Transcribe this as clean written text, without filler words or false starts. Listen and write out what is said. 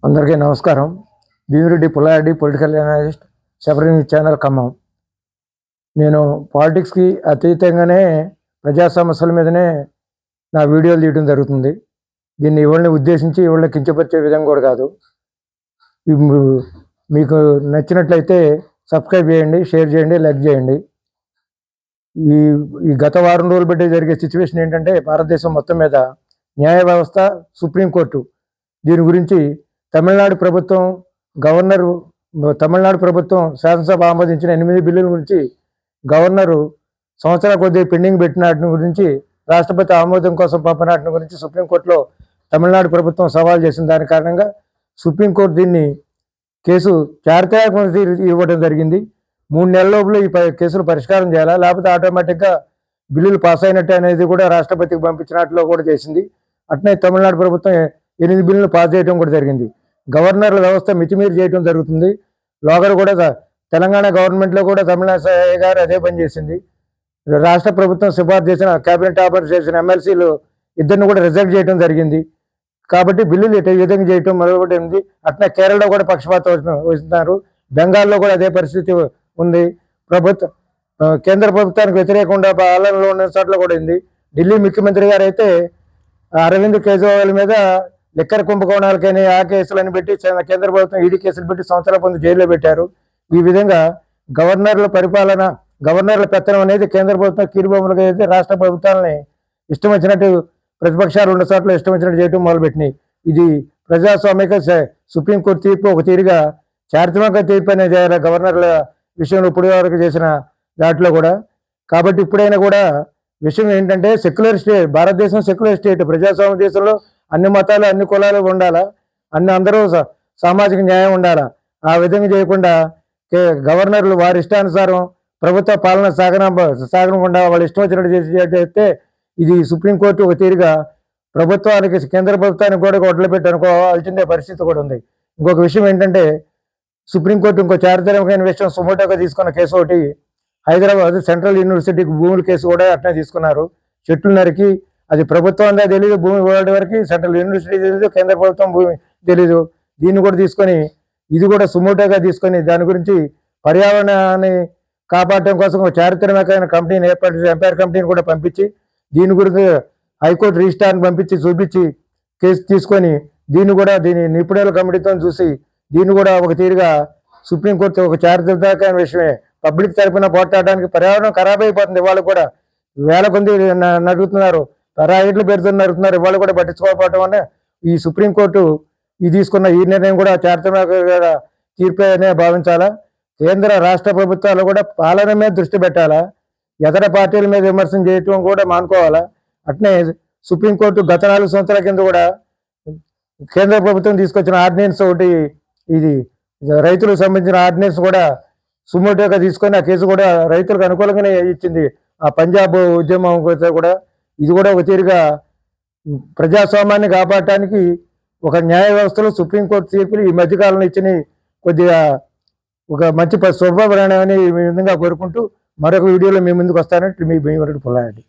అందరికీ నమస్కారం. Bhimireddy Pullareddy, political analyst, Sabari news channel Khammam. నేను పాలిటిక్స్కి అతీతంగానే ప్రజా సమస్యల మీదనే నా వీడియోలు తీయడం జరుగుతుంది. దీన్ని ఎవరిని ఉద్దేశించి ఎవరిని కించపరిచే విధంగా కూడా కాదు. మీకు నచ్చినట్లయితే సబ్స్క్రైబ్ చేయండి, షేర్ చేయండి, లైక్ చేయండి. ఈ ఈ గత వారం రోజులు బట్టి జరిగే సిచ్యువేషన్ ఏంటంటే, భారతదేశం మొత్తం మీద న్యాయ వ్యవస్థ, సుప్రీంకోర్టు దీని గురించి తమిళనాడు ప్రభుత్వం శాసనసభ ఆమోదించిన 8 బిల్లుల గురించి గవర్నరు సంవత్సరాల కొద్దీ పెండింగ్ పెట్టిన వాటి గురించి, రాష్ట్రపతి ఆమోదం కోసం పంపిన వాటి గురించి సుప్రీంకోర్టులో తమిళనాడు ప్రభుత్వం సవాల్ చేసిన దాని కారణంగా సుప్రీంకోర్టు దీన్ని కేసు చారిత్రాత్మక ఇవ్వడం జరిగింది. 3 నెలల లోపల ఈ కేసులు పరిష్కారం చేయాలా, లేకపోతే ఆటోమేటిక్గా బిల్లులు పాస్ అయినట్టు అనేది కూడా రాష్ట్రపతికి పంపించినట్లు కూడా చేసింది. అట్నే తమిళనాడు ప్రభుత్వం 8 బిల్లులు పాస్ చేయడం కూడా జరిగింది. గవర్నర్ల వ్యవస్థ మితిమీరి చేయడం జరుగుతుంది. లోగర్ కూడా తెలంగాణ గవర్నమెంట్లో కూడా తమిళనాడు గారు అదే పని చేసింది. రాష్ట్ర ప్రభుత్వం సిఫార్సు చేసిన క్యాబినెట్ ఆఫర్ చేసిన ఎమ్మెల్సీలు ఇద్దరిని కూడా రిజెక్ట్ చేయడం జరిగింది. కాబట్టి బిల్లులు ఈ విధంగా చేయడం మరొకటి ఉంది. అట్లా కేరళలో కూడా పక్షపాతం వస్తున్నారు. బెంగాల్లో కూడా అదే పరిస్థితి ఉంది. కేంద్ర ప్రభుత్వానికి వ్యతిరేకంగా పాలనలో ఉన్న చోట్ల కూడా ఉంది. ఢిల్లీ ముఖ్యమంత్రి గారు అయితే అరవింద్ కేజ్రీవాల్ మీద లిక్కర్ కుంభకోణాలకని ఆ కేసులను పెట్టి కేంద్ర ప్రభుత్వం ఈడీ కేసులు పెట్టి సంవత్సరాల పొంది జైల్లో పెట్టారు. ఈ విధంగా గవర్నర్ల పెత్తనం అనేది కేంద్ర ప్రభుత్వం కీలుబొమ్మలుగా అయితే రాష్ట్ర ప్రభుత్వాలని ఇష్టం వచ్చినట్టు ప్రతిపక్షాలు 2 చోట్ల ఇష్టం వచ్చినట్టు చేయడం మొదలుపెట్టినాయి. ఇది ప్రజాస్వామిక సుప్రీంకోర్టు తీర్పు ఒక తీరుగా చారిత్రాత్మక తీర్పు అనేది చేయాలి గవర్నర్ల విషయంలో ఇప్పటి వరకు చేసిన దాంట్లో కూడా. కాబట్టి ఇప్పుడైనా కూడా విషయం ఏంటంటే, సెక్యులర్ స్టేట్ భారతదేశం సెక్యులర్ స్టేట్, ప్రజాస్వామ్య దేశంలో అన్ని మతాలు అన్ని కులాలు ఉండాలా, అందరూ సామాజిక న్యాయం ఉండాలా. ఆ విధంగా చేయకుండా గవర్నర్లు వారి ఇష్టానుసారం ప్రభుత్వ పాలన సాగనకుండా వాళ్ళు ఇష్టం వచ్చినట్టు చేస్తే ఇది సుప్రీంకోర్టు ఒక తీరుగా ప్రభుత్వానికి, కేంద్ర ప్రభుత్వానికి కూడా గొడ్డలు పెట్టి అనుకోవాల్సిందే పరిస్థితి కూడా ఉంది. ఇంకొక విషయం ఏంటంటే, సుప్రీంకోర్టు ఇంకో చారిత్రాత్మకమైన విషయం సుమోటోగా తీసుకున్న కేసు ఒకటి, హైదరాబాద్ సెంట్రల్ యూనివర్సిటీకి భూముల కేసు కూడా అట్నే తీసుకున్నారు. చెట్లు నరికి, అది ప్రభుత్వం అందా తెలీదు, భూమి ఇవ్వడం వరకు సెంట్రల్ యూనివర్సిటీ తెలీదు, కేంద్ర ప్రభుత్వం భూమి తెలీదు. దీన్ని కూడా తీసుకొని, ఇది కూడా సుమోటోగా తీసుకొని దాని గురించి పర్యావరణాన్ని కాపాడటం కోసం ఒక చారిత్రాత్మకమైన కంపెనీని ఏర్పాటు చేసి ఎంపైర్ కంపెనీని కూడా పంపించి, దీని గురించి హైకోర్టు రిజిస్ట్రార్ని పంపించి చూపించి కేసు తీసుకొని దీని నిపుణుల కమిటీతో చూసి దీన్ని కూడా ఒక తీరుగా సుప్రీంకోర్టు ఒక చారిత్రాత్మకమైన విషయమే. పబ్లిక్ తరఫున పోట్లాడడానికి పర్యావరణం ఖరాబ్ అయిపోతుంది. ఇవాళ కూడా వేల మంది నడుగుతున్నారు, రాయిట్లు నడుగుతున్నారు. ఇవాళ కూడా పట్టించుకోకపోవడం వల్ల ఈ సుప్రీంకోర్టు తీసుకున్న ఈ నిర్ణయం కూడా చారిత్రాత్మక తీర్పునే భావించాలా. కేంద్ర రాష్ట్ర ప్రభుత్వాలు కూడా పాలన మీద దృష్టి పెట్టాలా, ఇతర పార్టీల మీద విమర్శన చేయటం కూడా మానుకోవాలా. అట్నే సుప్రీంకోర్టు గత 4 సంవత్సరాల కింద కూడా కేంద్ర ప్రభుత్వం తీసుకొచ్చిన ఆర్డినెన్స్ ఒకటి, ఇది రైతులకు సంబంధించిన ఆర్డినెన్స్ కూడా సుమోటోగా తీసుకొని ఆ కేసు కూడా రైతులకు అనుకూలంగానే ఇచ్చింది. ఆ పంజాబ్ ఉద్యమం కూడా ఇది కూడా ఒక తీరుగా ప్రజాస్వామ్యాన్ని కాపాడటానికి ఒక న్యాయ వ్యవస్థలో సుప్రీంకోర్టు తీర్పులు ఈ మధ్యకాలంలో ఇచ్చిన కొద్దిగా ఒక మంచి శుభపరిణామని ఈ విధంగా కోరుకుంటూ మరొక వీడియోలో మీ ముందుకు వస్తానంటే మీ భీమిరెడ్డి పుల్లారెడ్డి.